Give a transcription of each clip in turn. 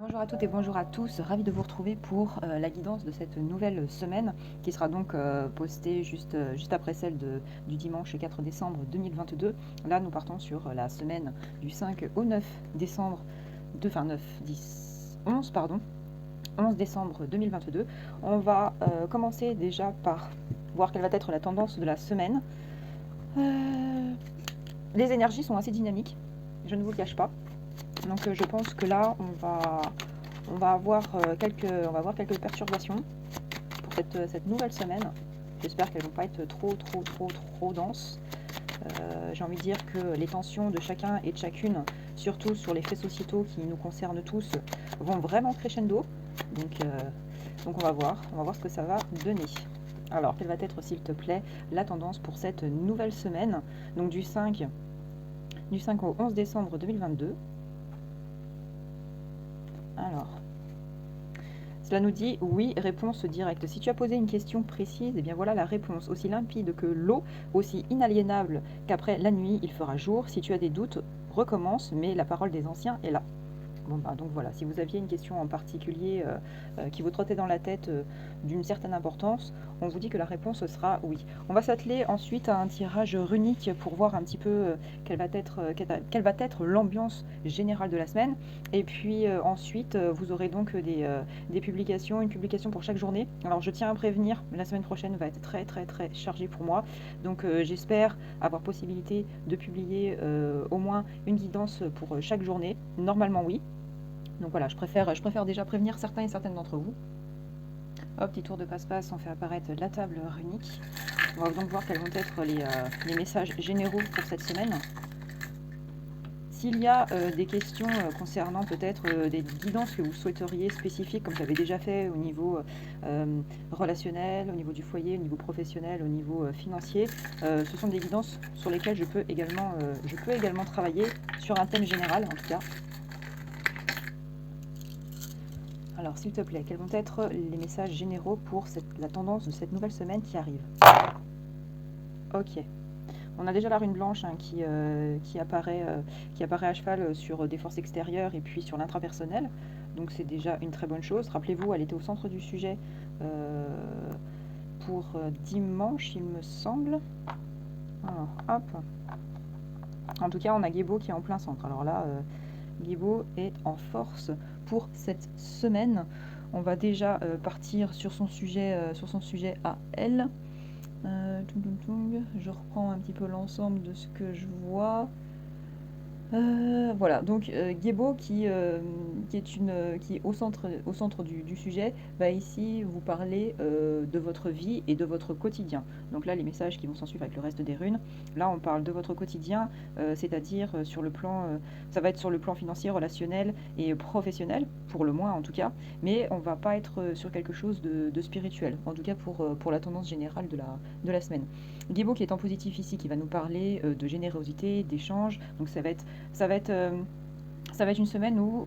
Bonjour à toutes et bonjour à tous, ravi de vous retrouver pour la guidance de cette nouvelle semaine qui sera donc postée juste après celle du dimanche 4 décembre 2022. Là nous partons sur la semaine du 5 au 9 décembre, enfin 9, 10, 11 pardon, 11 décembre 2022. On va commencer déjà par voir quelle va être la tendance de la semaine. Les énergies sont assez dynamiques, je ne vous le cache pas. Donc je pense que là on va avoir quelques perturbations pour cette nouvelle semaine. J'espère qu'elles ne vont pas être trop denses. J'ai envie de dire que les tensions de chacun et de chacune, surtout sur les faits sociétaux qui nous concernent tous, vont vraiment crescendo. Donc on va voir ce que ça va donner. Alors, quelle va être, s'il te plaît, la tendance pour cette nouvelle semaine, donc du 5 au 11 décembre 2022. Alors, cela nous dit oui, réponse directe. Si tu as posé une question précise, eh bien voilà la réponse. Aussi limpide que l'eau, aussi inaliénable qu'après la nuit, il fera jour. Si tu as des doutes, recommence, mais la parole des anciens est là. Bon, donc voilà, si vous aviez une question en particulier qui vous trottait dans la tête d'une certaine importance, on vous dit que la réponse sera oui. On va s'atteler ensuite à un tirage runique pour voir un petit peu quelle va être l'ambiance générale de la semaine. Et puis ensuite, vous aurez donc des publications, une publication pour chaque journée. Alors je tiens à prévenir, la semaine prochaine va être très chargée pour moi. Donc j'espère avoir possibilité de publier au moins une guidance pour chaque journée. Normalement oui. Donc voilà, je préfère déjà prévenir certains et certaines d'entre vous. Hop, petit tour de passe-passe, on fait apparaître la table runique. On va donc voir quels vont être les messages généraux pour cette semaine. S'il y a des questions concernant peut-être des guidances que vous souhaiteriez spécifiques, comme j'avais déjà fait au niveau relationnel, au niveau du foyer, au niveau professionnel, au niveau financier, ce sont des guidances sur lesquelles je peux également travailler sur un thème général en tout cas. Alors, s'il te plaît, quels vont être les messages généraux pour la tendance de cette nouvelle semaine qui arrive? Ok. On a déjà la rune blanche qui apparaît à cheval sur des forces extérieures et puis sur l'intrapersonnel. Donc c'est déjà une très bonne chose. Rappelez-vous, elle était au centre du sujet pour dimanche, il me semble. Alors, hop. En tout cas, on a Gébo qui est en plein centre. Alors là, Gébo est en force pour cette semaine. On va déjà partir sur son sujet à elle. Je reprends un petit peu l'ensemble de ce que je vois. Voilà, donc Gébo qui est au centre du sujet, va ici vous parler de votre vie et de votre quotidien. Donc là, les messages qui vont s'en suivre avec le reste des runes, là on parle de votre quotidien, c'est-à-dire sur le plan, ça va être sur le plan financier, relationnel et professionnel, pour le moins en tout cas, mais on va pas être sur quelque chose de spirituel, en tout cas pour la tendance générale de la semaine. Gébo qui est en positif ici, qui va nous parler de générosité, d'échange, donc ça va être, une semaine où,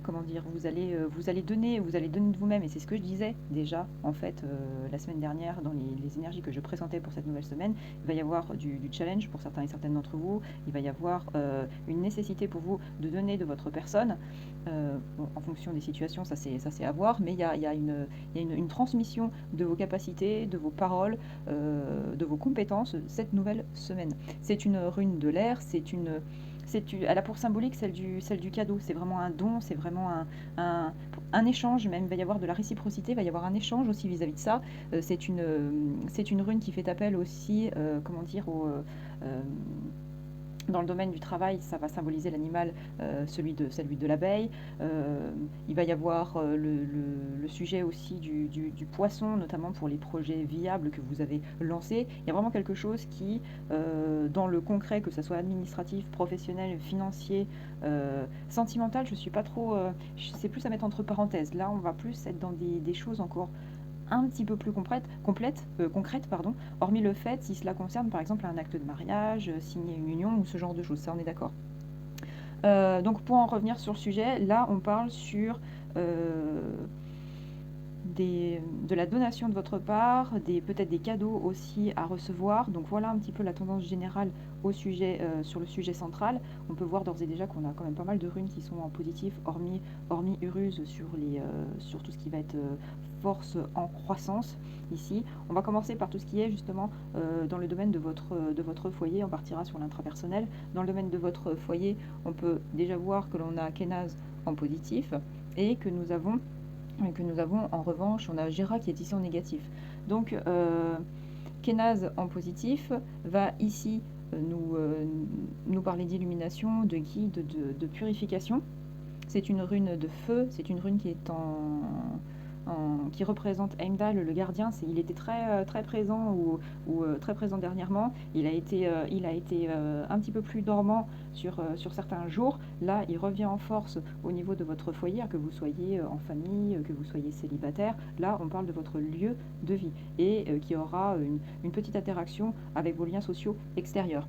comment dire, vous allez donner de vous-même, et c'est ce que je disais déjà, en fait, la semaine dernière, dans les énergies que je présentais pour cette nouvelle semaine. Il va y avoir du challenge pour certains et certaines d'entre vous, il va y avoir une nécessité pour vous de donner de votre personne, bon, en fonction des situations, ça c'est à voir, mais il y a une transmission de vos capacités, de vos paroles, de vos compétences cette nouvelle semaine. C'est une rune de l'air, elle a pour symbolique celle du cadeau. C'est vraiment un don, c'est vraiment un échange. Même il va y avoir de la réciprocité, il va y avoir un échange aussi vis-à-vis de ça. C'est une rune qui fait appel aussi, comment dire, dans le domaine du travail, ça va symboliser l'animal, celui de l'abeille. Il va y avoir le sujet aussi du poisson, notamment pour les projets viables que vous avez lancés. Il y a vraiment quelque chose qui, dans le concret, que ce soit administratif, professionnel, financier, sentimental, je suis pas trop... c'est plus à mettre entre parenthèses. Là, on va plus être dans des choses encore un petit peu plus concrète, pardon, hormis le fait si cela concerne par exemple un acte de mariage, signer une union ou ce genre de choses, ça on est d'accord. Donc pour en revenir sur le sujet, là on parle sur de la donation de votre part, peut-être des cadeaux aussi à recevoir. Donc voilà un petit peu la tendance générale sur le sujet central. On peut voir d'ores et déjà qu'on a quand même pas mal de runes qui sont en positif, hormis Uruz sur tout ce qui va être force en croissance ici. On va commencer par tout ce qui est justement dans le domaine de votre foyer. On partira sur l'intrapersonnel. Dans le domaine de votre foyer, on peut déjà voir que l'on a Kenaz en positif et que nous avons en revanche, on a Gera qui est ici en négatif. Donc Kenaz en positif va ici nous parler d'illumination, de guide, de purification. C'est une rune de feu, c'est une rune qui est qui représente Heimdall, le gardien. Il était très présent ou très présent dernièrement. Il a été un petit peu plus dormant sur certains jours. Là, il revient en force au niveau de votre foyer, que vous soyez en famille, que vous soyez célibataire. Là, on parle de votre lieu de vie et qui aura une petite interaction avec vos liens sociaux extérieurs.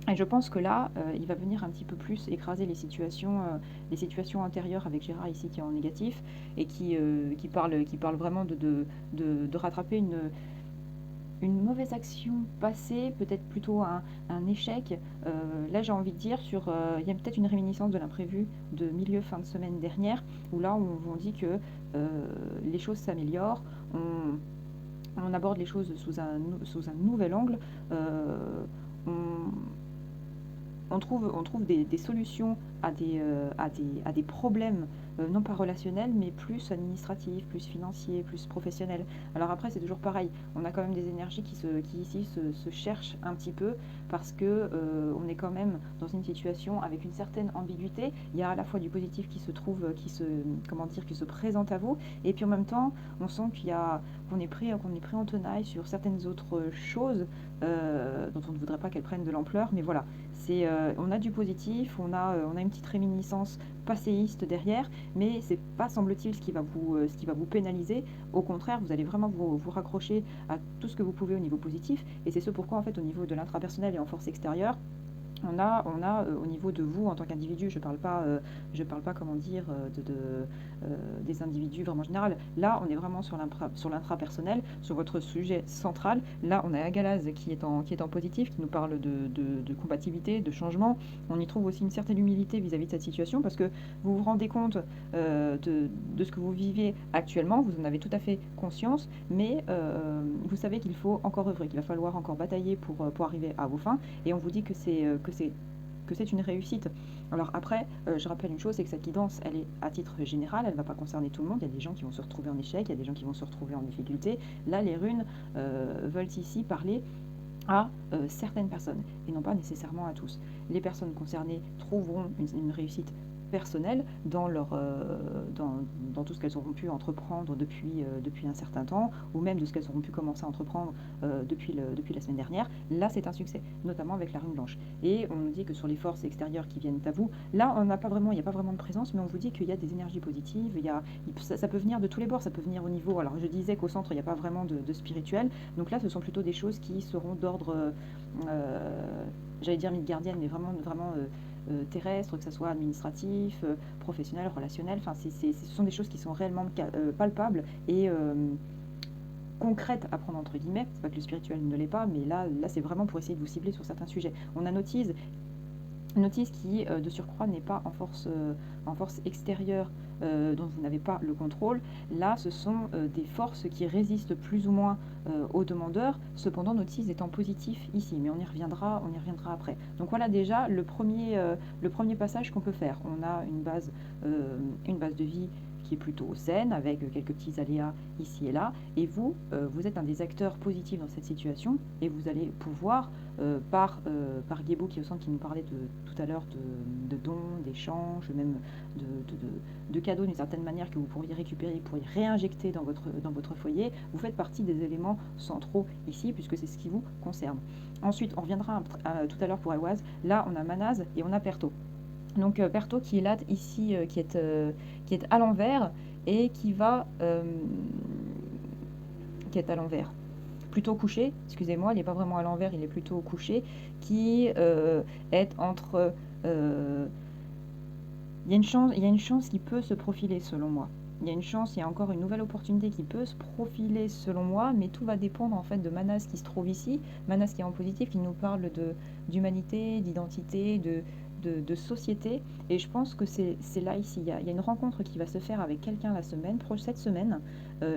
Et je pense que là, il va venir un petit peu plus écraser les situations intérieures avec Gérard ici qui est en négatif et qui parle vraiment de rattraper une mauvaise action passée, peut-être plutôt un échec. Là, j'ai envie de dire, il y a peut-être une réminiscence de l'imprévu de milieu-fin de semaine dernière, où là, on dit que les choses s'améliorent, on aborde les choses sous un nouvel angle. On trouve des solutions à des problèmes, non pas relationnels, mais plus administratifs, plus financiers, plus professionnels. Alors après, c'est toujours pareil. On a quand même des énergies qui ici se cherchent un petit peu parce que on est quand même dans une situation avec une certaine ambiguïté. Il y a à la fois du positif qui se présente à vous, et puis en même temps, on sent qu'on est pris en tenaille sur certaines autres choses dont on ne voudrait pas qu'elles prennent de l'ampleur, mais voilà. On a du positif, on a une petite réminiscence passéiste derrière, mais c'est pas, semble-t-il, ce qui va vous pénaliser. Au contraire, vous allez vraiment vous raccrocher à tout ce que vous pouvez au niveau positif, et c'est ce pourquoi en fait au niveau de l'intrapersonnel et en force extérieure, on a au niveau de vous en tant qu'individu, je parle pas comment dire des individus vraiment général. Là, on est vraiment sur l'intrapersonnel, sur votre sujet central. Là, on a Agalaz qui est en positif, qui nous parle de compatibilité, de changement. On y trouve aussi une certaine humilité vis-à-vis de cette situation parce que vous vous rendez compte de ce que vous vivez actuellement, vous en avez tout à fait conscience, mais vous savez qu'il faut encore œuvrer, qu'il va falloir encore batailler pour arriver à vos fins, et on vous dit que c'est une réussite. Alors après, je rappelle une chose, c'est que cette guidance, elle est à titre général, elle ne va pas concerner tout le monde. Il y a des gens qui vont se retrouver en échec, il y a des gens qui vont se retrouver en difficulté. Là, les runes veulent ici parler à certaines personnes et non pas nécessairement à tous. Les personnes concernées trouveront une réussite personnelle dans tout ce qu'elles auront pu entreprendre depuis un certain temps, ou même de ce qu'elles auront pu commencer à entreprendre depuis la semaine dernière. Là, c'est un succès, notamment avec la rune blanche. Et on nous dit que sur les forces extérieures qui viennent à vous, là, il n'y a pas vraiment de présence, mais on vous dit qu'il y a des énergies positives, ça peut venir de tous les bords, ça peut venir au niveau... Alors, je disais qu'au centre, il n'y a pas vraiment de spirituel, donc là, ce sont plutôt des choses qui seront d'ordre, j'allais dire midgardienne, mais vraiment terrestre, que ce soit administratif, professionnel, relationnel. Enfin, ce sont des choses qui sont réellement palpables et concrètes à prendre entre guillemets. C'est pas que le spirituel ne l'est pas, mais là c'est vraiment pour essayer de vous cibler sur certains sujets. On a Notice qui, de surcroît, n'est pas en force extérieure dont vous n'avez pas le contrôle. Là, ce sont des forces qui résistent plus ou moins aux demandeurs. Cependant, Notice est en positif ici, mais on y reviendra après. Donc voilà déjà le premier passage qu'on peut faire. On a une base de vie qui est plutôt saine, avec quelques petits aléas ici et là, et vous êtes un des acteurs positifs dans cette situation, et vous allez pouvoir, par Gebo qui est au centre, qui nous parlait tout à l'heure de dons, d'échanges, même de cadeaux d'une certaine manière que vous pourriez récupérer, vous pourriez réinjecter dans votre foyer, vous faites partie des éléments centraux ici, puisque c'est ce qui vous concerne. Ensuite, on reviendra tout à l'heure pour Aouaz. Là, on a Manaz et on a Perto. Donc Perto qui est là ici, qui est à l'envers et qui est à l'envers, plutôt couché, excusez-moi, il n'est pas vraiment à l'envers, il est plutôt couché, qui est entre... il y a une chance qui peut se profiler selon moi. il y a une chance, il y a encore une nouvelle opportunité qui peut se profiler selon moi, mais tout va dépendre en fait de Manas qui se trouve ici. Manas qui est en positif, qui nous parle d'humanité, d'identité, de société. Et je pense que c'est là ici. Il y a une rencontre qui va se faire avec quelqu'un la semaine, cette semaine,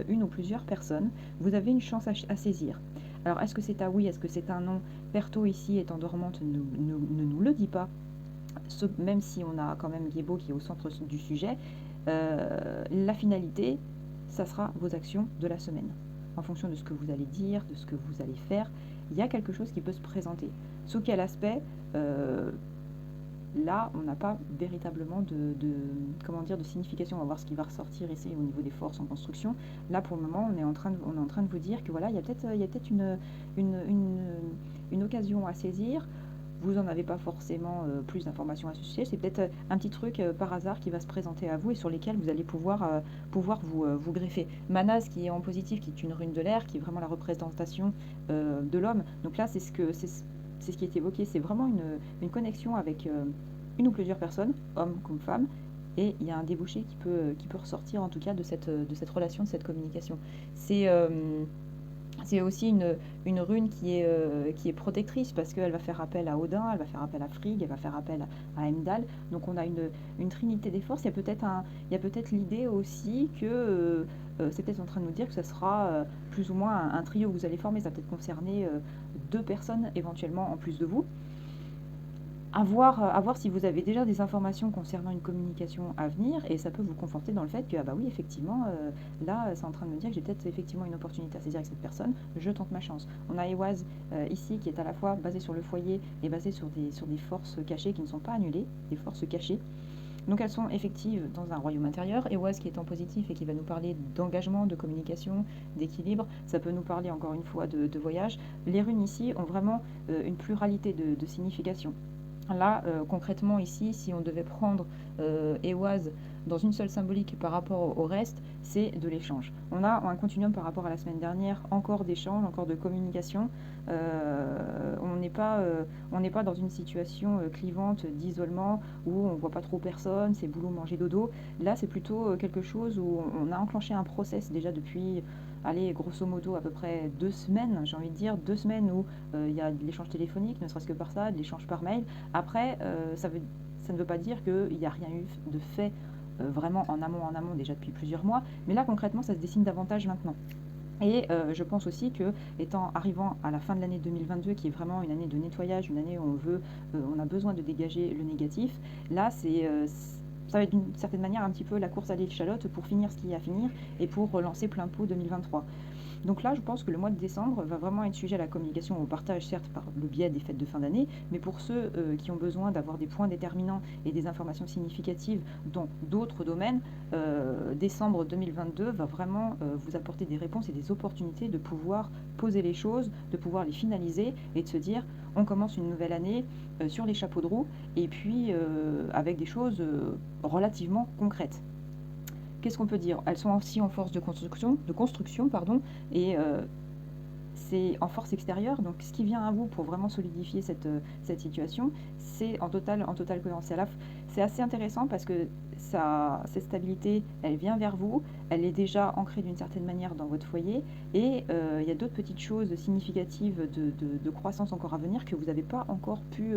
une ou plusieurs personnes. Vous avez une chance à saisir. Alors, est-ce que c'est un oui, est-ce que c'est un non? Perto ici, étant dormante, ne nous le dit pas. Même si on a quand même Guébo qui est au centre du sujet, la finalité, ça sera vos actions de la semaine. En fonction de ce que vous allez dire, de ce que vous allez faire, il y a quelque chose qui peut se présenter. Sous quel aspect là, on n'a pas véritablement comment dire, de signification. On va voir ce qui va ressortir ici au niveau des forces en construction. Là, pour le moment, on est en train de vous dire que voilà, il y a peut-être une occasion à saisir. Vous n'en avez pas forcément plus d'informations à ce sujet. C'est peut-être un petit truc par hasard qui va se présenter à vous et sur lesquels vous allez pouvoir vous greffer. Manas qui est en positif, qui est une rune de l'air, qui est vraiment la représentation de l'homme. Donc là, c'est ce qui est évoqué. C'est vraiment une connexion avec une ou plusieurs personnes, hommes comme femmes. Et il y a un débouché qui peut ressortir en tout cas de cette relation, de cette communication. C'est aussi une rune qui est protectrice parce qu'elle va faire appel à Odin, elle va faire appel à Frigg, elle va faire appel à Heimdall. Donc on a une trinité des forces. Il y a peut-être l'idée aussi que c'est peut-être en train de nous dire que ça sera plus ou moins un trio que vous allez former. Ça va peut-être concerner 2 personnes éventuellement en plus de vous. À voir si vous avez déjà des informations concernant une communication à venir et ça peut vous conforter dans le fait que, ah bah oui, effectivement, là, c'est en train de me dire que j'ai peut-être effectivement une opportunité à saisir avec cette personne, je tente ma chance. On a Ehwaz ici qui est à la fois basé sur le foyer et basé sur des forces cachées qui ne sont pas annulées, des forces cachées. Donc elles sont effectives dans un royaume intérieur. Ehwaz qui est en positif et qui va nous parler d'engagement, de communication, d'équilibre. Ça peut nous parler encore une fois de voyage. Les runes ici ont vraiment une pluralité de significations. Là, concrètement, ici, si on devait prendre Ehwaz dans une seule symbolique par rapport au reste, c'est de l'échange. On a un continuum par rapport à la semaine dernière, encore d'échange, encore de communication. On n'est pas dans une situation clivante d'isolement où on ne voit pas trop personne, c'est boulot, manger, dodo. Là, c'est plutôt quelque chose où on a enclenché un process déjà depuis, allez, grosso modo, à peu près 2 semaines, j'ai envie de dire, 2 semaines où il y a de l'échange téléphonique, ne serait-ce que par ça, de l'échange par mail. Après, ça ne veut pas dire qu'il n'y a rien eu de fait vraiment en amont, déjà depuis plusieurs mois. Mais là, concrètement, ça se dessine davantage maintenant. Et je pense aussi que, arrivant à la fin de l'année 2022, qui est vraiment une année de nettoyage, une année où on a besoin de dégager le négatif, là, ça va être d'une certaine manière un petit peu la course à l'échalote pour finir ce qu'il y a à finir et pour relancer plein pot 2023. Donc là, je pense que le mois de décembre va vraiment être sujet à la communication, au partage, certes par le biais des fêtes de fin d'année, mais pour ceux qui ont besoin d'avoir des points déterminants et des informations significatives dans d'autres domaines, décembre 2022 va vraiment vous apporter des réponses et des opportunités de pouvoir poser les choses, de pouvoir les finaliser et de se dire on commence une nouvelle année sur les chapeaux de roue et puis avec des choses relativement concrètes. Qu'est-ce qu'on peut dire? Elles sont aussi en force de construction, pardon, et c'est en force extérieure. Donc, ce qui vient à vous pour vraiment solidifier cette situation, c'est en totale cohérence. C'est assez intéressant parce que cette stabilité, elle vient vers vous, elle est déjà ancrée d'une certaine manière dans votre foyer, et il y a d'autres petites choses significatives de croissance encore à venir que vous n'avez pas encore pu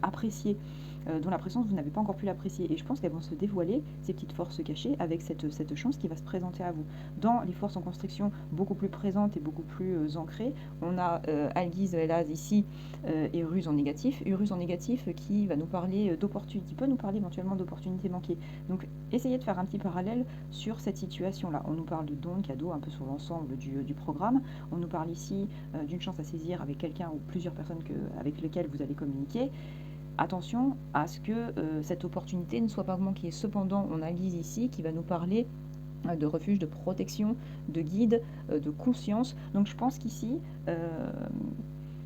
apprécier. Dont la présence, vous n'avez pas encore pu l'apprécier. Et je pense qu'elles vont se dévoiler, ces petites forces cachées, avec cette chance qui va se présenter à vous. Dans les forces en construction, beaucoup plus présentes et beaucoup plus ancrées, on a Algiz, Elaz ici, et Uruz en négatif. Uruz en négatif qui va nous parler qui peut nous parler éventuellement d'opportunités manquées. Donc, essayez de faire un petit parallèle sur cette situation-là. On nous parle de dons, de cadeaux, un peu sur l'ensemble du programme. On nous parle ici d'une chance à saisir avec quelqu'un ou plusieurs personnes avec lesquelles vous allez communiquer. Attention à ce que cette opportunité ne soit pas manquée. Cependant, on a Lise ici qui va nous parler de refuge, de protection, de guide, de conscience. Donc je pense qu'ici,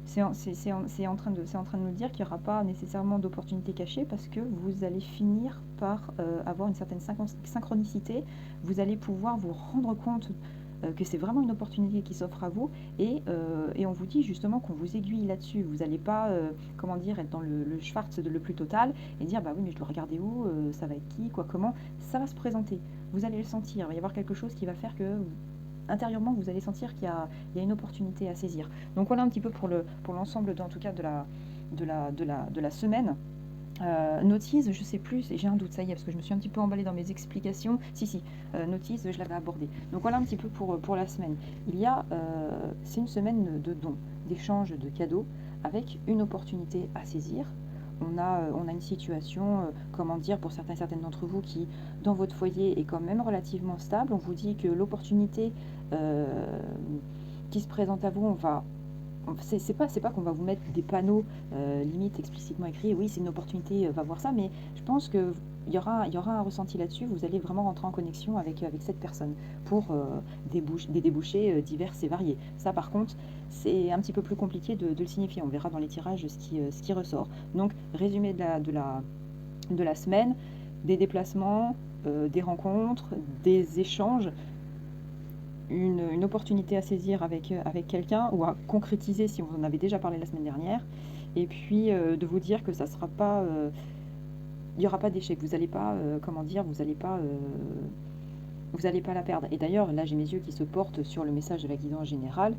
c'est en train de nous dire qu'il n'y aura pas nécessairement d'opportunité cachée parce que vous allez finir par avoir une certaine synchronicité. Vous allez pouvoir vous rendre compte que c'est vraiment une opportunité qui s'offre à vous, et on vous dit justement qu'on vous aiguille là-dessus. Vous n'allez pas, comment dire, être dans le schwarz le plus total et dire, bah oui, mais je dois regarder où, ça va être qui, quoi, comment, ça va se présenter. Vous allez le sentir, il va y avoir quelque chose qui va faire que intérieurement, vous allez sentir qu'il y a une opportunité à saisir. Donc voilà un petit peu pour l'ensemble, en tout cas, de la semaine. Notice, je sais plus, j'ai un doute, ça y est, parce que je me suis un petit peu emballée dans mes explications. Si, notice, je l'avais abordé. Donc voilà un petit peu pour la semaine. C'est une semaine de dons, d'échanges de cadeaux, avec une opportunité à saisir. On a une situation, comment dire, pour certains et certaines d'entre vous qui, dans votre foyer, est quand même relativement stable. On vous dit que l'opportunité qui se présente à vous, c'est pas qu'on va vous mettre des panneaux limite explicitement écrits, oui c'est une opportunité, va voir ça, mais je pense qu'il y aura un ressenti là-dessus, vous allez vraiment rentrer en connexion avec cette personne pour des débouchés divers et variés. Ça par contre, c'est un petit peu plus compliqué de le signifier, on verra dans les tirages ce qui ressort. Donc résumé de la semaine, des déplacements, des rencontres, des échanges, une opportunité à saisir avec quelqu'un ou à concrétiser si on en avait déjà parlé la semaine dernière, et puis de vous dire que ça sera pas, il n'y aura pas d'échec, vous n'allez pas, comment dire, vous n'allez pas la perdre. Et d'ailleurs, là j'ai mes yeux qui se portent sur le message de la guidance générale.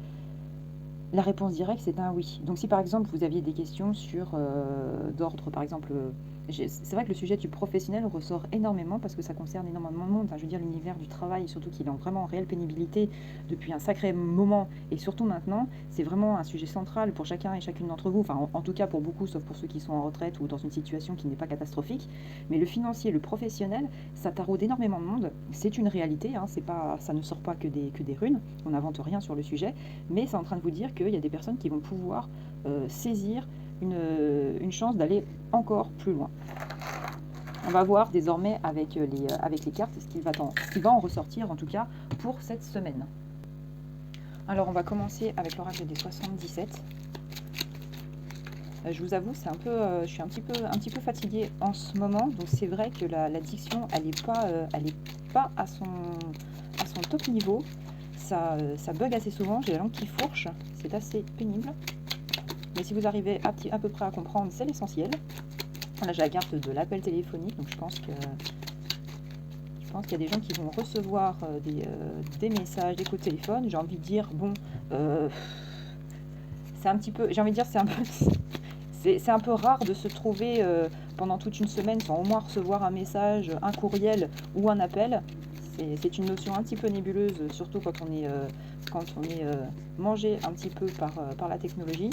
La réponse directe, c'est un oui. Donc si par exemple vous aviez des questions sur d'ordre, par exemple, c'est vrai que le sujet du professionnel ressort énormément parce que ça concerne énormément de monde. Enfin, je veux dire, l'univers du travail, surtout qu'il est vraiment en réelle pénibilité depuis un sacré moment, et surtout maintenant, c'est vraiment un sujet central pour chacun et chacune d'entre vous. Enfin, en tout cas pour beaucoup, sauf pour ceux qui sont en retraite ou dans une situation qui n'est pas catastrophique. Mais le financier, le professionnel, ça taraude énormément de monde. C'est une réalité, hein, ça ne sort pas que des runes. On n'invente rien sur le sujet, mais c'est en train de vous dire qu'il y a des personnes qui vont pouvoir saisir une chance d'aller encore plus loin. On va voir désormais avec les cartes ce qui va en ressortir, en tout cas pour cette semaine. Alors on va commencer avec l'oracle des 77. Je vous avoue, je suis un petit peu fatiguée en ce moment, donc c'est vrai que la diction, elle est pas à son top niveau. Ça bug assez souvent, j'ai la langue qui fourche, c'est assez pénible. Mais si vous arrivez à peu près à comprendre, c'est l'essentiel. Là, j'ai la carte de l'appel téléphonique, donc je pense qu'il y a des gens qui vont recevoir des messages, des coups de téléphone. J'ai envie de dire, bon, c'est un petit peu, j'ai envie de dire, c'est un peu rare de se trouver pendant toute une semaine sans au moins recevoir un message, un courriel ou un appel. C'est une notion un petit peu nébuleuse, surtout quand on est mangé un petit peu par la technologie.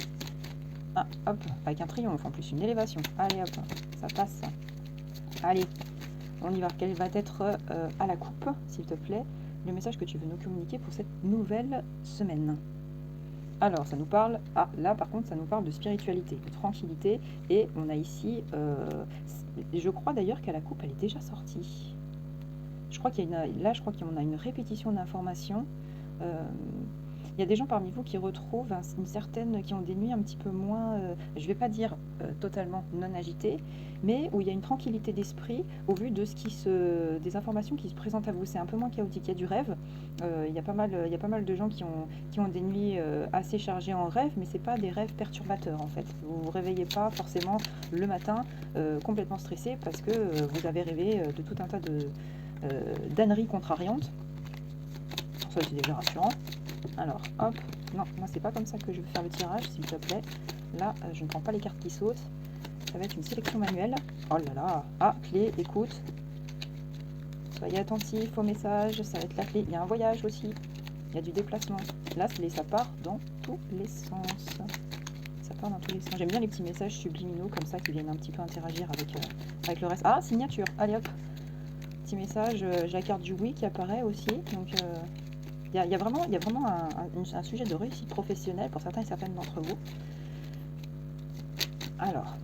Ah, hop, avec un triomphe, en plus une élévation. Allez hop, ça passe. Allez, on y va. Quelle va être à la coupe, s'il te plaît, le message que tu veux nous communiquer pour cette nouvelle semaine? Alors, ça nous parle, là par contre, ça nous parle de spiritualité, de tranquillité, et on a ici, je crois d'ailleurs qu'à la coupe, elle est déjà sortie. Je crois qu'on a une répétition d'informations. Il y a des gens parmi vous qui retrouvent qui ont des nuits un petit peu moins, je ne vais pas dire totalement non agitées, mais où il y a une tranquillité d'esprit au vu de des informations qui se présentent à vous. C'est un peu moins chaotique, il y a du rêve. Il y a pas mal de gens qui ont des nuits assez chargées en rêve, mais ce n'est pas des rêves perturbateurs en fait. Vous ne vous réveillez pas forcément le matin complètement stressé parce que vous avez rêvé de tout un tas d'âneries contrariantes. Ça, c'est déjà rassurant. Alors, hop, non, moi c'est pas comme ça que je vais faire le tirage, s'il te plaît. Là, je ne prends pas les cartes qui sautent. Ça va être une sélection manuelle. Oh là là, clé, écoute. Soyez attentifs aux messages, ça va être la clé. Il y a un voyage aussi, il y a du déplacement. Là, ça part dans tous les sens. Ça part dans tous les sens. J'aime bien les petits messages subliminaux comme ça qui viennent un petit peu interagir avec le reste. Ah, signature, allez hop. Petit message, j'ai la carte du oui qui apparaît aussi, donc... Il y a vraiment un sujet de réussite professionnelle pour certains et certaines d'entre vous. Alors.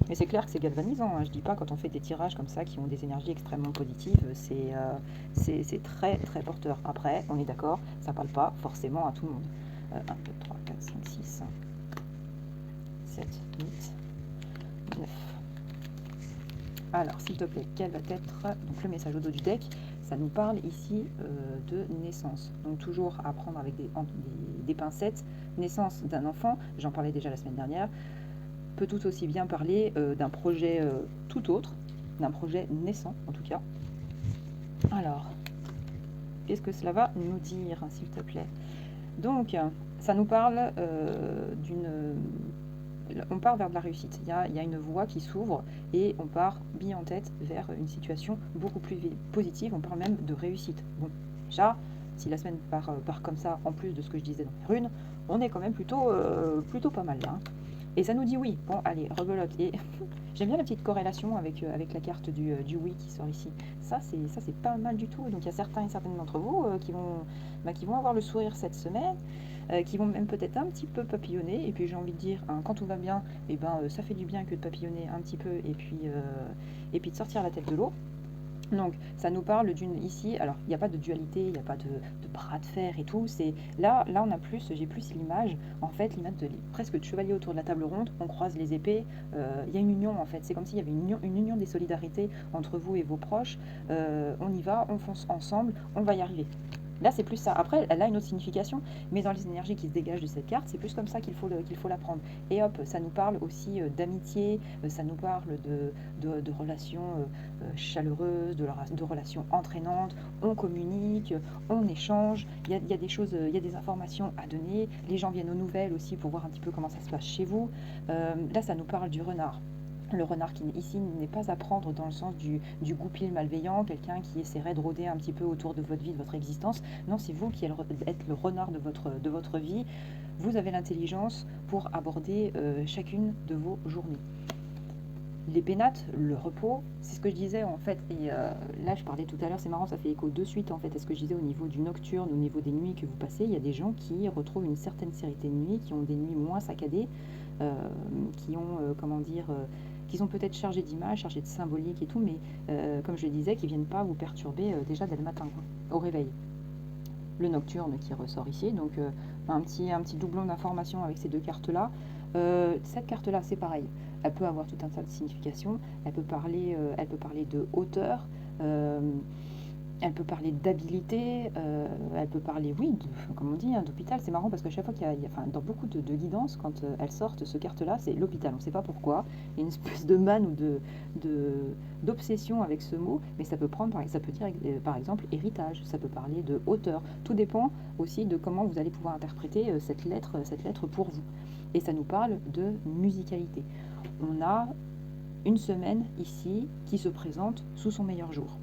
Mais c'est clair que c'est galvanisant. Hein. Je dis pas quand on fait des tirages comme ça qui ont des énergies extrêmement positives, c'est très très porteur. Après, on est d'accord, ça parle pas forcément à tout le monde. 1, 2, 3, 4, 5, 6, 7, 8, 9. Alors, s'il te plaît, quel va être donc le message au dos du deck? ça nous parle ici de naissance. Donc toujours à prendre avec des pincettes. Naissance d'un enfant, j'en parlais déjà la semaine dernière, peut tout aussi bien parler d'un projet tout autre, d'un projet naissant en tout cas. Alors, qu'est-ce que cela va nous dire, s'il te plaît? Donc, ça nous parle on part vers de la réussite. Il y a une voie qui s'ouvre et on part bille en tête vers une situation beaucoup plus positive. On parle même de réussite. Bon, déjà, si la semaine part comme ça, en plus de ce que je disais dans les runes, on est quand même plutôt pas mal là. Hein. Et ça nous dit oui. Bon, allez, rebelote. Et j'aime bien la petite corrélation avec la carte du oui qui sort ici. Ça, c'est pas mal du tout. Donc, il y a certains et certaines d'entre vous qui vont avoir le sourire cette semaine, qui vont même peut-être un petit peu papillonner. Et puis, j'ai envie de dire, hein, quand tout va bien, eh ben, ça fait du bien que de papillonner un petit peu et puis de sortir la tête de l'eau. Donc, ça nous parle ici, alors, il n'y a pas de dualité, il n'y a pas de bras de fer et tout, c'est, là, on a plus, j'ai plus l'image, en fait, l'image presque de chevalier autour de la table ronde, on croise les épées, il y a une union, en fait, c'est comme s'il y avait une union des solidarités entre vous et vos proches, on y va, on fonce ensemble, on va y arriver. Là, c'est plus ça. Après, elle a une autre signification, mais dans les énergies qui se dégagent de cette carte, c'est plus comme ça qu'il faut la prendre. Et hop, ça nous parle aussi d'amitié, ça nous parle de relations chaleureuses, de relations entraînantes. On communique, on échange, il y a des choses, il y a des informations à donner. Les gens viennent aux nouvelles aussi pour voir un petit peu comment ça se passe chez vous. Là, ça nous parle du renard. Le renard qui ici n'est pas à prendre dans le sens du goupil malveillant, quelqu'un qui essaierait de rôder un petit peu autour de votre vie, de votre existence. Non, c'est vous qui êtes le renard de votre vie. Vous avez l'intelligence pour aborder chacune de vos journées. Les pénates, le repos, c'est ce que je disais en fait, et là je parlais tout à l'heure, c'est marrant, ça fait écho de suite en fait à ce que je disais au niveau du nocturne, au niveau des nuits que vous passez. Il y a des gens qui retrouvent une certaine sérénité de nuit, qui ont des nuits moins saccadées, qui ont, qui sont peut-être chargés d'images, chargés de symbolique et tout, mais comme je le disais, qui ne viennent pas vous perturber déjà dès le matin, quoi, au réveil. Le nocturne qui ressort ici, donc un petit doublon d'informations avec ces deux cartes-là. Cette carte-là, c'est pareil. Elle peut avoir tout un tas de significations. Elle peut parler de hauteur. Elle peut parler d'habilité, elle peut parler, oui, comme on dit, hein, d'hôpital. C'est marrant parce qu'à chaque fois enfin, dans beaucoup de guidances, quand elles sortent, ce carte-là, c'est l'hôpital. On ne sait pas pourquoi. Il y a une espèce de manne ou d'obsession avec ce mot, mais ça peut dire, par exemple, héritage. Ça peut parler de hauteur. Tout dépend aussi de comment vous allez pouvoir interpréter cette lettre pour vous. Et ça nous parle de musicalité. On a une semaine ici qui se présente sous son meilleur jour.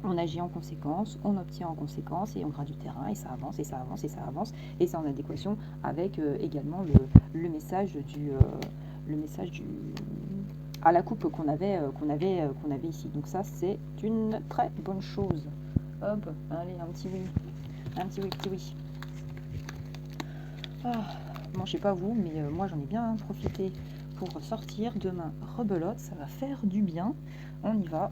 On agit en conséquence, on obtient en conséquence et on gratte du terrain et ça avance et ça avance et ça avance et c'est en adéquation avec également le message à la coupe qu'on avait ici. Donc ça c'est une très bonne chose. Hop, allez, un petit oui. Bon, je sais pas vous, mais moi j'en ai bien profité pour sortir. Demain, rebelote, ça va faire du bien. On y va.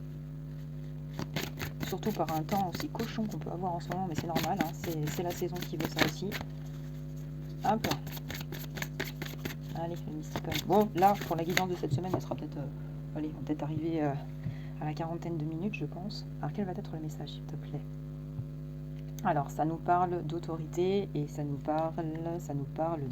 Surtout par un temps aussi cochon qu'on peut avoir en ce moment, mais c'est normal, hein, c'est la saison qui veut ça aussi. Hop. Allez, le mystical. Bon, là, pour la guidance de cette semaine, elle sera peut-être... allez, on va peut-être arriver à la 40aine de minutes, je pense. Alors, quel va être le message, s'il te plaît? Alors, ça nous parle d'autorité et ça nous parle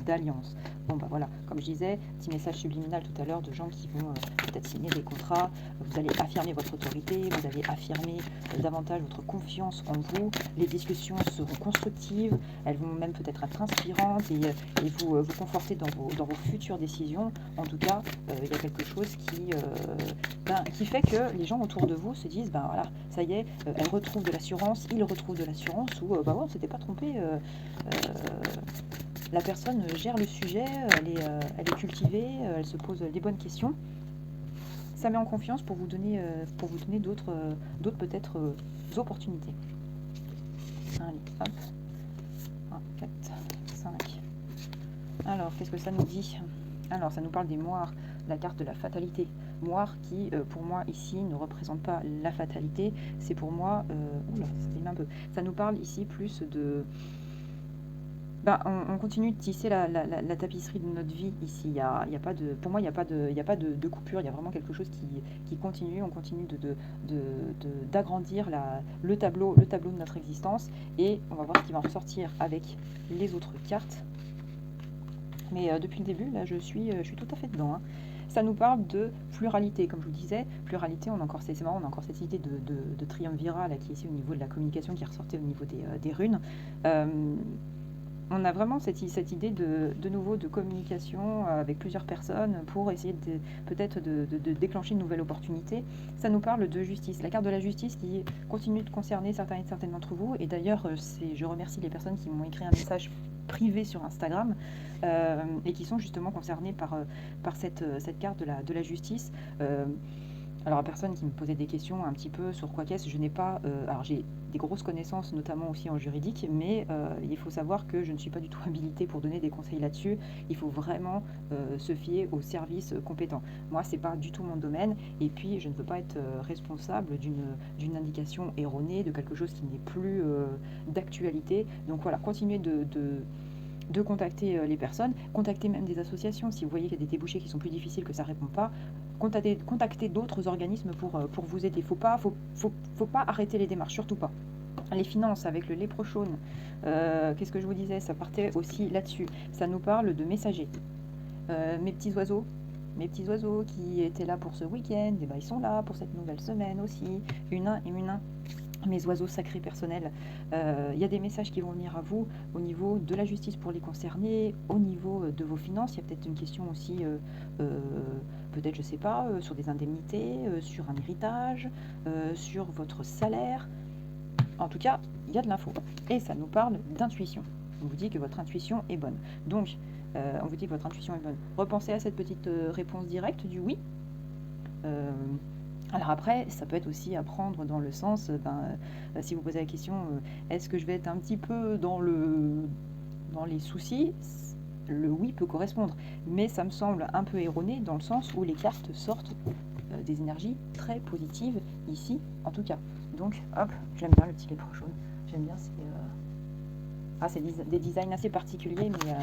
d'alliance. Bon, bah voilà, comme je disais, petit message subliminal tout à l'heure de gens qui vont peut-être signer des contrats. Vous allez affirmer votre autorité, vous allez affirmer davantage votre confiance en vous. Les discussions seront constructives, elles vont même peut-être être inspirantes et vous conforter dans vos futures décisions. En tout cas, il y a quelque chose qui fait que les gens autour de vous se disent, ben voilà, ça y est, elle retrouve de l'assurance, il retrouve de l'assurance, ou bah ouais, on s'était pas trompé, la personne gère le sujet, elle est cultivée, elle se pose les bonnes questions. Ça met en confiance pour vous donner d'autres peut-être opportunités. Allez, hop. 1, 4, 5. Alors, qu'est-ce que ça nous dit? Alors, ça nous parle des moires, la carte de la fatalité. Moire qui, pour moi, ici, ne représente pas la fatalité. C'est pour moi... oula, ça fait un peu. Ça nous parle ici plus On continue de tisser la tapisserie de notre vie ici. Il y a pas de, pour moi, il y a pas de coupure. Il y a vraiment quelque chose qui continue. On continue d'agrandir le tableau de notre existence. Et on va voir ce qui va en ressortir avec les autres cartes. Mais depuis le début, là, je suis tout à fait dedans, hein. Ça nous parle de pluralité, comme je vous disais. Pluralité, on a encore, c'est marrant, on a encore cette idée de triumvirat là, qui est ici au niveau de la communication, qui ressortait au niveau des runes. On a vraiment cette idée de nouveau de communication avec plusieurs personnes pour essayer peut-être de déclencher une nouvelle opportunité. Ça nous parle de justice, la carte de la justice qui continue de concerner certaines d'entre vous. Et d'ailleurs, je remercie les personnes qui m'ont écrit un message privé sur Instagram et qui sont justement concernés par cette carte de la justice. Alors, la personne qui me posait des questions un petit peu sur quoi qu'est-ce, je n'ai pas... alors, j'ai des grosses connaissances, notamment aussi en juridique, mais il faut savoir que je ne suis pas du tout habilitée pour donner des conseils là-dessus. Il faut vraiment se fier aux services compétents. Moi, c'est pas du tout mon domaine, et puis je ne veux pas être responsable d'une indication erronée, de quelque chose qui n'est plus d'actualité. Donc voilà, continuez de contacter les personnes, contacter même des associations si vous voyez qu'il y a des débouchés qui sont plus difficiles, que ça ne répond pas, contacter d'autres organismes pour vous aider. Faut pas arrêter les démarches, surtout pas. Les finances avec le léprechaune, qu'est-ce que je vous disais, ça partait aussi là-dessus. Ça nous parle de messagers. Mes petits oiseaux qui étaient là pour ce week-end, et ben ils sont là pour cette nouvelle semaine aussi, une mes oiseaux sacrés personnels. Il y a des messages qui vont venir à vous au niveau de la justice pour les concerner, au niveau de vos finances. Il y a peut-être une question aussi, peut-être, je sais pas, sur des indemnités, sur un héritage, sur votre salaire. En tout cas, il y a de l'info. Et ça nous parle d'intuition. On vous dit que votre intuition est bonne. Donc, on vous dit que votre intuition est bonne. Repensez à cette petite réponse directe du oui. Alors après, ça peut être aussi à prendre dans le sens, si vous posez la question, est-ce que je vais être un petit peu dans les soucis, le oui peut correspondre. Mais ça me semble un peu erroné dans le sens où les cartes sortent des énergies très positives ici, en tout cas. Donc, hop, j'aime bien le petit léprechaune. J'aime bien, c'est des designs assez particuliers, mais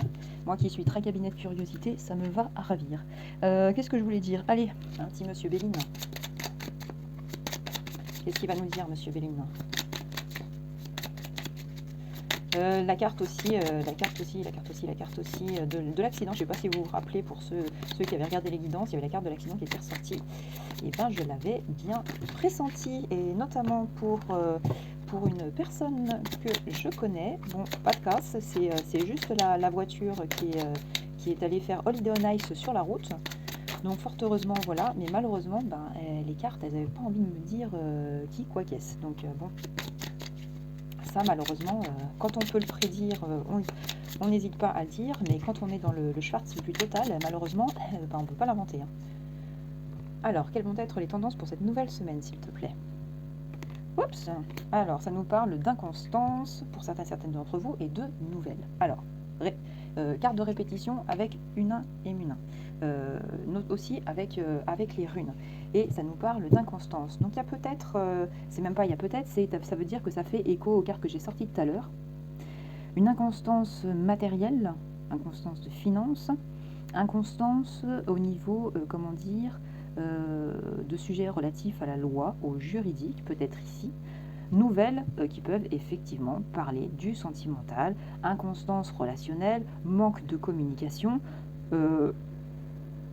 moi qui suis très cabinet de curiosité, ça me va à ravir. Qu'est-ce que je voulais dire? Allez, un petit monsieur Béline. Qu'est-ce qu'il va nous dire, monsieur Béline? La carte aussi de l'accident. Je ne sais pas si vous vous rappelez, pour ceux qui avaient regardé les guidances, il y avait la carte de l'accident qui était ressortie. Et bien, je l'avais bien pressenti, et notamment pour une personne que je connais. Bon, pas de casse, c'est juste la voiture qui est allée faire Holiday on Ice sur la route. Donc fort heureusement, voilà, mais malheureusement, les cartes, elles n'avaient pas envie de me dire qui, quoi, qu'est-ce. Donc bon, ça malheureusement, quand on peut le prédire, on n'hésite pas à le dire, mais quand on est dans le Schwarz le plus total, malheureusement, on ne peut pas l'inventer. Hein. Alors, quelles vont être les tendances pour cette nouvelle semaine, s'il te plaît? Oups. Alors, ça nous parle d'inconstance pour certaines d'entre vous et de nouvelles. Alors, carte de répétition avec une et une. Aussi avec les runes. Et ça nous parle d'inconstance. Donc il y a peut-être, c'est même pas il y a peut-être, ça veut dire que ça fait écho aux cartes que j'ai sorties tout à l'heure. Une inconstance matérielle, inconstance de finances, inconstance au niveau, de sujets relatifs à la loi, au juridique, peut-être ici. Nouvelles qui peuvent effectivement parler du sentimental, inconstance relationnelle, manque de communication,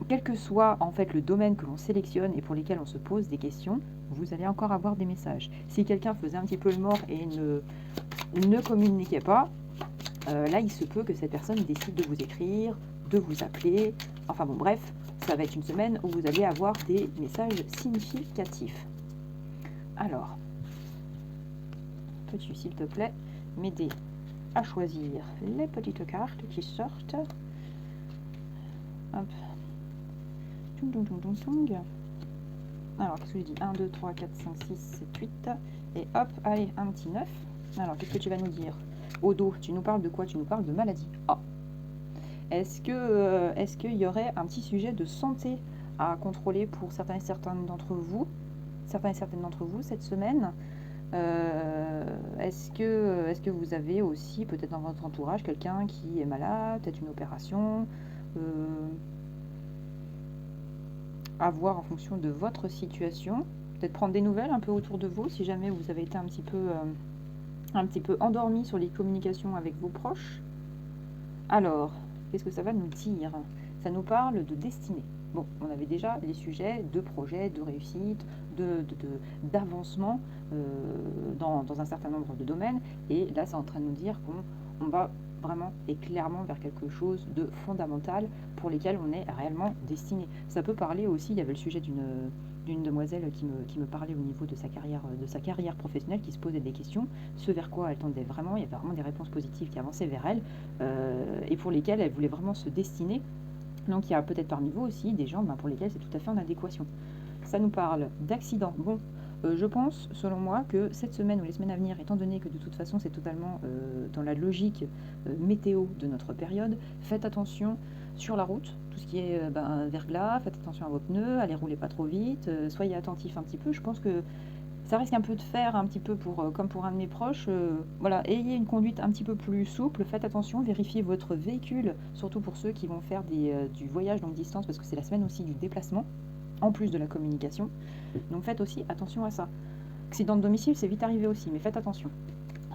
quel que soit en fait le domaine que l'on sélectionne et pour lesquels on se pose des questions, vous allez encore avoir des messages. Si quelqu'un faisait un petit peu le mort et ne communiquait pas, là il se peut que cette personne décide de vous écrire, de vous appeler, enfin bon bref, ça va être une semaine où vous allez avoir des messages significatifs. Alors, peux-tu s'il te plaît m'aider à choisir les petites cartes qui sortent? Hop. Alors, qu'est-ce que je dis? 1, 2, 3, 4, 5, 6, 7, 8. Et hop, allez, un petit 9. Alors, qu'est-ce que tu vas nous dire? Au dos, tu nous parles de quoi? Tu nous parles de maladie. Ah. Est-ce qu'il y aurait un petit sujet de santé à contrôler pour certains et certaines d'entre vous cette semaine? Est-ce que vous avez aussi peut-être dans votre entourage quelqu'un qui est malade, peut-être une opération, à voir en fonction de votre situation. Peut-être prendre des nouvelles un peu autour de vous si jamais vous avez été un petit peu endormi sur les communications avec vos proches. Alors, qu'est-ce que ça va nous dire? Ça nous parle de destinée. Bon, on avait déjà les sujets de projet, de réussite, d'avancement dans un certain nombre de domaines. Et là, c'est en train de nous dire qu'on va vraiment et clairement vers quelque chose de fondamental pour lesquels on est réellement destiné. Ça peut parler aussi, il y avait le sujet d'une demoiselle qui me parlait au niveau de sa carrière professionnelle, qui se posait des questions, ce vers quoi elle tendait vraiment, il y avait vraiment des réponses positives qui avançaient vers elle, et pour lesquelles elle voulait vraiment se destiner. Donc il y a peut-être parmi vous aussi des gens pour lesquels c'est tout à fait en adéquation. Ça nous parle d'accidents. Bon, je pense, selon moi, que cette semaine ou les semaines à venir, étant donné que de toute façon c'est totalement dans la logique météo de notre période, faites attention sur la route, tout ce qui est verglas, faites attention à vos pneus, allez rouler pas trop vite, soyez attentifs un petit peu. Je pense que ça risque un peu de faire un petit peu comme pour un de mes proches. Voilà, ayez une conduite un petit peu plus souple, faites attention, vérifiez votre véhicule, surtout pour ceux qui vont faire du voyage longue distance, parce que c'est la semaine aussi du déplacement, en plus de la communication. Donc faites aussi attention à ça. Accident de domicile, c'est vite arrivé aussi, mais faites attention.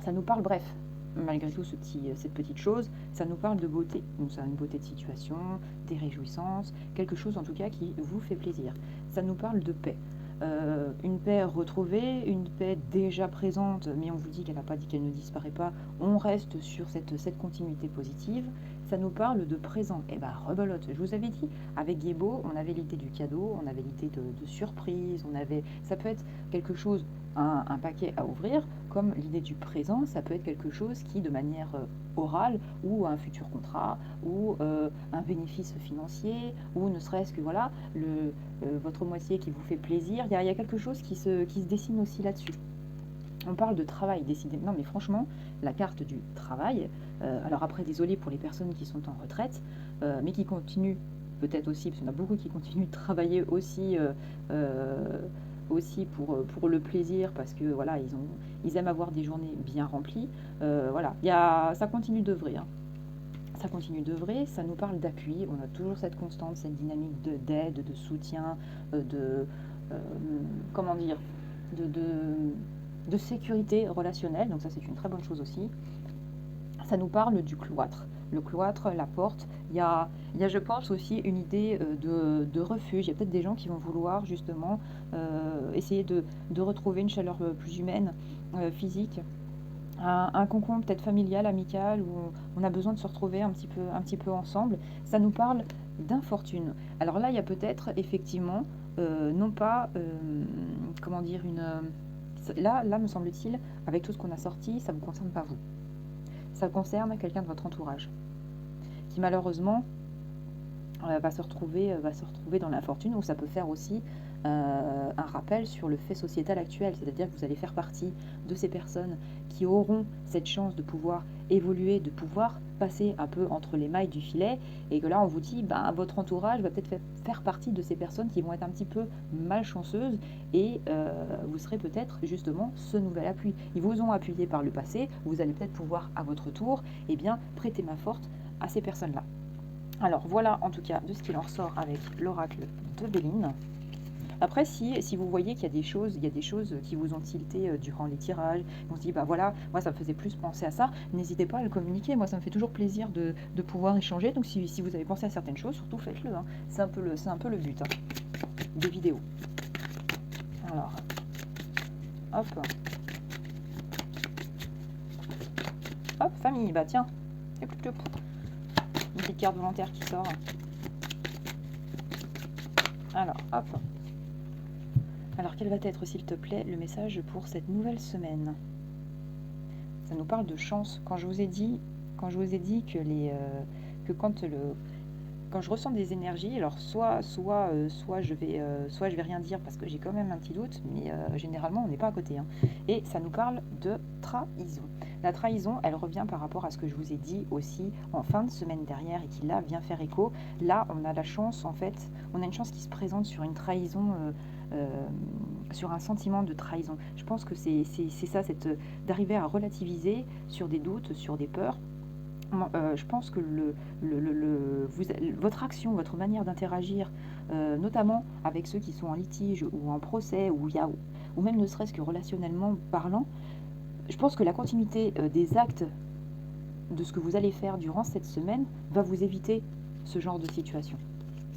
Ça nous parle, bref, malgré tout cette petite chose, ça nous parle de beauté. Donc ça a une beauté de situation, des réjouissances, quelque chose en tout cas qui vous fait plaisir. Ça nous parle de paix. Une paix retrouvée, une paix déjà présente, mais on vous dit qu'elle n'a pas dit qu'elle ne disparaît pas, on reste sur cette continuité positive. Ça nous parle de présent. Et rebelote, je vous avais dit, avec Guébo, on avait l'idée du cadeau, on avait l'idée de surprise, ça peut être quelque chose, un paquet à ouvrir, comme l'idée du présent, ça peut être quelque chose qui, de manière orale, ou un futur contrat, ou un bénéfice financier, ou ne serait-ce que voilà, votre moitié qui vous fait plaisir. Il y a quelque chose qui se dessine aussi là-dessus. On parle de travail, décidément, mais franchement, la carte du travail, alors après, désolé pour les personnes qui sont en retraite, mais qui continuent, peut-être aussi, parce qu'il y en a beaucoup qui continuent de travailler aussi pour le plaisir, parce que voilà, ils aiment avoir des journées bien remplies. Voilà, ça continue d'œuvrer, hein. Ça continue d'œuvrer, ça nous parle d'appui, on a toujours cette constante, cette dynamique d'aide, de soutien, euh, comment dire, de sécurité relationnelle, donc ça c'est une très bonne chose aussi. Ça nous parle du cloître. Le cloître, la porte, je pense aussi une idée de refuge. Il y a peut-être des gens qui vont vouloir justement essayer de retrouver une chaleur plus humaine, physique, un cocon peut-être familial, amical, où on a besoin de se retrouver un petit peu ensemble. Ça nous parle d'infortune. Alors là, il y a peut-être effectivement, non pas, comment dire, là, me semble-t-il, avec tout ce qu'on a sorti, ça ne vous concerne pas vous. Ça concerne quelqu'un de votre entourage, qui malheureusement va se retrouver dans l'infortune, ou ça peut faire aussi un rappel sur le fait sociétal actuel, c'est-à-dire que vous allez faire partie de ces personnes qui auront cette chance de pouvoir évoluer, de pouvoir passer un peu entre les mailles du filet, et que là on vous dit, votre entourage va peut-être faire partie de ces personnes qui vont être un petit peu malchanceuses, et vous serez peut-être justement ce nouvel appui. Ils vous ont appuyé par le passé, vous allez peut-être pouvoir à votre tour prêter main forte à ces personnes-là. Alors voilà en tout cas de ce qu'il en ressort avec l'oracle de Béline. Après, si vous voyez qu'il y a des choses qui vous ont tilté durant les tirages, on se dit, voilà, moi ça me faisait plus penser à ça, n'hésitez pas à le communiquer. Moi ça me fait toujours plaisir de pouvoir échanger. Donc si vous avez pensé à certaines choses, surtout faites-le, hein. C'est un peu le but, hein, des vidéos. Alors, hop, famille, tiens, une petite carte volontaire qui sort. Alors, hop. Alors, quel va être, s'il te plaît, le message pour cette nouvelle semaine? Ça nous parle de chance. Quand je vous ai dit que quand je ressens des énergies, alors soit je vais rien dire parce que j'ai quand même un petit doute, mais généralement on n'est pas à côté, hein. Et ça nous parle de trahison. La trahison, elle revient par rapport à ce que je vous ai dit aussi en fin de semaine dernière et qui là vient faire écho. Là, on a la chance, en fait, on a une chance qui se présente sur une trahison sur un sentiment de trahison. Je pense que c'est ça, d'arriver à relativiser sur des doutes, sur des peurs. Je pense que votre action, votre manière d'interagir, notamment avec ceux qui sont en litige ou en procès, ou même ne serait-ce que relationnellement parlant, je pense que la continuité des actes de ce que vous allez faire durant cette semaine va vous éviter ce genre de situation.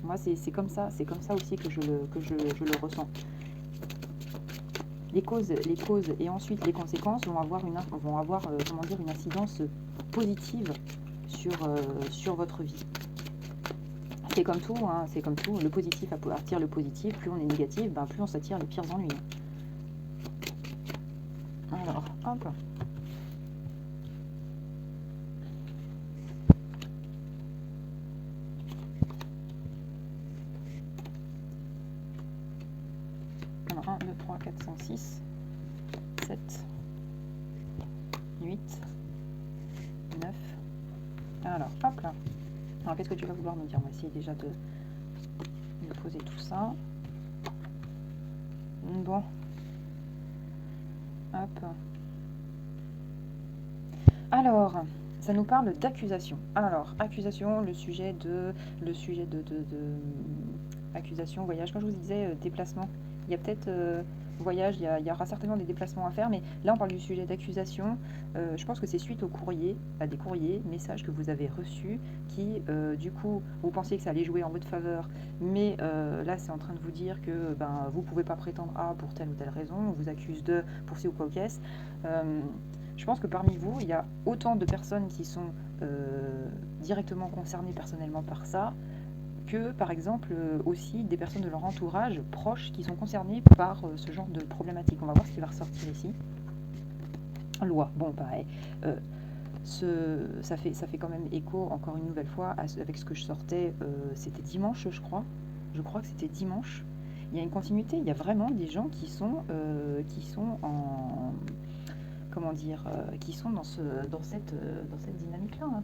Moi, c'est comme ça aussi que je le ressens. Les causes et ensuite les conséquences vont avoir une incidence positive sur votre vie. C'est comme tout, hein, le positif attire le positif, plus on est négatif, plus on s'attire les pires ennuis. Alors, hop. Alors, 1, 2, 3, 4, 5, 6, 7, 8, 9. Alors, hop là. Alors, qu'est-ce que tu vas vouloir nous dire? On va essayer déjà de poser tout ça. Bon. Hop. Alors, ça nous parle d'accusation. Alors, accusation, le sujet de accusation, voyage. Quand je vous disais déplacement, il y a peut-être voyage, il y aura certainement des déplacements à faire, mais là on parle du sujet d'accusation. Je pense que c'est suite au courrier, à des courriers, messages que vous avez reçus, qui du coup vous pensiez que ça allait jouer en votre faveur, mais là c'est en train de vous dire que vous pouvez pas prétendre A pour telle ou telle raison, on vous accuse de pour ci ou quoi aux caisses. Je pense que parmi vous, il y a autant de personnes qui sont directement concernées personnellement par ça, que par exemple aussi des personnes de leur entourage proches qui sont concernées par ce genre de problématique. On va voir ce qui va ressortir ici. Loi, bon pareil. Ça fait quand même écho encore une nouvelle fois avec ce que je sortais, c'était dimanche je crois que c'était dimanche. Il y a une continuité, il y a vraiment des gens qui sont en... Comment dire, qui sont dans cette dynamique-là, hein,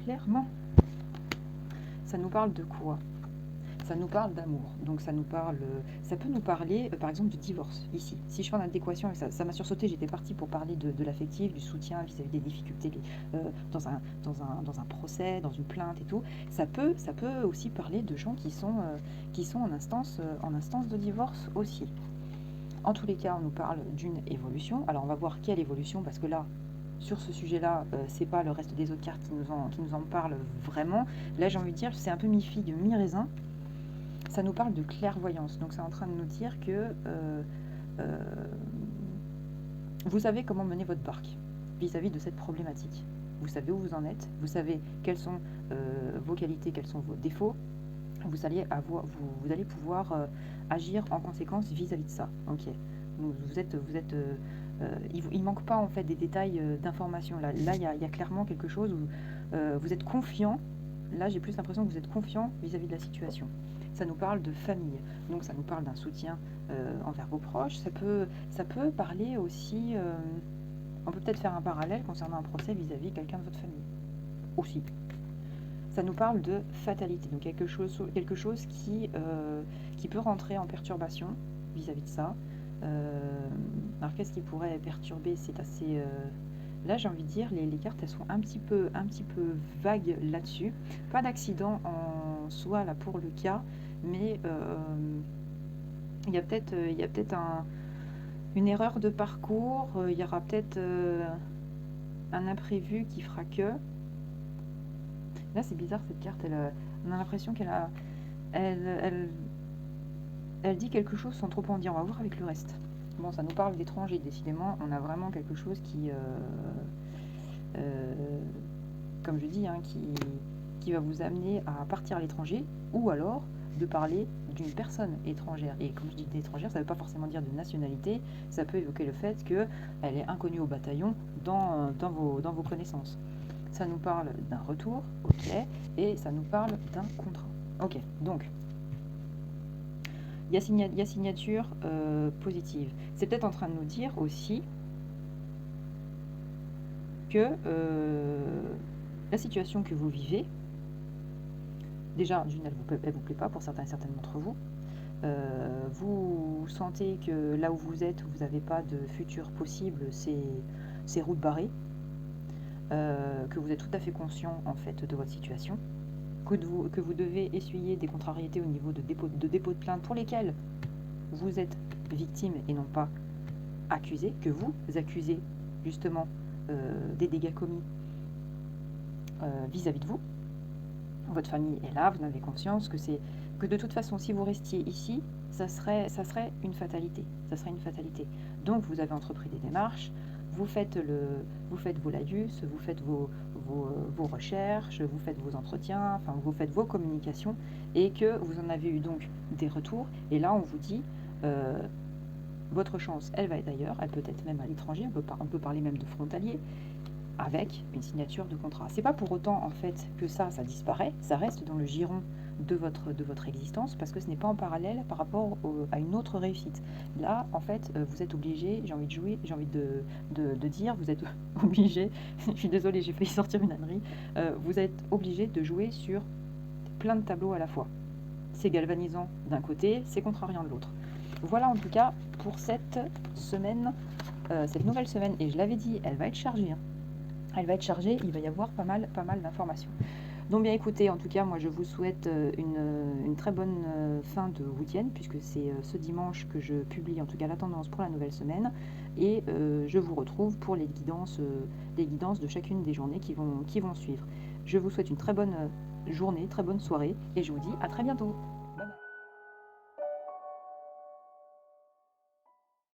clairement. Ça nous parle de quoi? Ça nous parle d'amour, donc ça peut nous parler par exemple de divorce, ici. Si je fais en adéquation, et ça m'a sursauté, j'étais partie pour parler de l'affectif, du soutien vis-à-vis des difficultés dans un procès, dans une plainte et tout. Ça peut aussi parler de gens qui sont en instance de divorce aussi. En tous les cas, on nous parle d'une évolution. Alors on va voir quelle évolution, parce que là, sur ce sujet-là, c'est pas le reste des autres cartes qui nous en parlent vraiment. Là, j'ai envie de dire, c'est un peu mi-figue, mi-raisin. Ça nous parle de clairvoyance. Donc, c'est en train de nous dire que vous savez comment mener votre barque vis-à-vis de cette problématique. Vous savez où vous en êtes. Vous savez quelles sont vos qualités, quels sont vos défauts. Vous allez pouvoir agir en conséquence vis-à-vis de ça. Ok. Il manque pas en fait des détails d'informations. Là, il y a clairement quelque chose où vous êtes confiant. Là, j'ai plus l'impression que vous êtes confiant vis-à-vis de la situation. Ça nous parle de famille, donc ça nous parle d'un soutien envers vos proches. Ça peut parler aussi. On peut peut-être faire un parallèle concernant un procès vis-à-vis de quelqu'un de votre famille aussi. Ça nous parle de fatalité, donc quelque chose qui peut rentrer en perturbation vis-à-vis de ça. Alors qu'est-ce qui pourrait perturber? C'est assez... Là, j'ai envie de dire, les cartes, elles sont un petit peu vagues là-dessus. Pas d'accident en soi, là, pour le cas, mais il y a peut-être une erreur de parcours, il y aura peut-être un imprévu qui fera que... Là, c'est bizarre, cette carte, on a l'impression elle dit quelque chose sans trop en dire. On va voir avec le reste. Bon, ça nous parle d'étrangers, décidément. On a vraiment quelque chose qui, comme je dis, hein, qui va vous amener à partir à l'étranger, ou alors de parler d'une personne étrangère. Et comme je dis d'étrangère, ça ne veut pas forcément dire de nationalité. Ça peut évoquer le fait qu'elle est inconnue au bataillon dans vos connaissances. Ça nous parle d'un retour, ok, et ça nous parle d'un contrat. Ok, donc, il y a signature positive. C'est peut-être en train de nous dire aussi que la situation que vous vivez, déjà, d'une, elle vous plaît pas pour certains et certaines d'entre vous, Vous sentez que là où vous êtes, vous n'avez pas de futur possible, c'est route barrée, que vous êtes tout à fait conscient en fait de votre situation, que vous devez essuyer des contrariétés au niveau de dépôt de plainte pour lesquelles vous êtes victime et non pas accusé, que vous accusez justement des dégâts commis vis-à-vis de vous. Votre famille est là, vous en avez conscience que de toute façon, si vous restiez ici, ça serait une fatalité. Ça serait une fatalité. Donc, vous avez entrepris des démarches, vous faites vos laïus, vous faites vos recherches, vous faites vos entretiens, enfin, vous faites vos communications, et que vous en avez eu donc des retours. Et là, on vous dit, votre chance, elle va être ailleurs, elle peut être même à l'étranger, on peut parler même de frontalier, avec une signature de contrat. C'est pas pour autant en fait que ça disparaît, ça reste dans le giron de votre existence parce que ce n'est pas en parallèle par rapport à une autre réussite. Là, en fait, vous êtes obligé, j'ai envie de dire, vous êtes obligé, je suis désolée, j'ai failli sortir une ânerie, vous êtes obligé de jouer sur plein de tableaux à la fois. C'est galvanisant d'un côté, c'est contrariant de l'autre. Voilà en tout cas pour cette semaine, cette nouvelle semaine, et je l'avais dit, elle va être chargée, hein. Elle va être chargée, il va y avoir pas mal d'informations. Donc bien écoutez, en tout cas, moi je vous souhaite une très bonne fin de week-end, puisque c'est ce dimanche que je publie en tout cas la tendance pour la nouvelle semaine, et je vous retrouve pour les guidances de chacune des journées qui vont suivre. Je vous souhaite une très bonne journée, très bonne soirée, et je vous dis à très bientôt.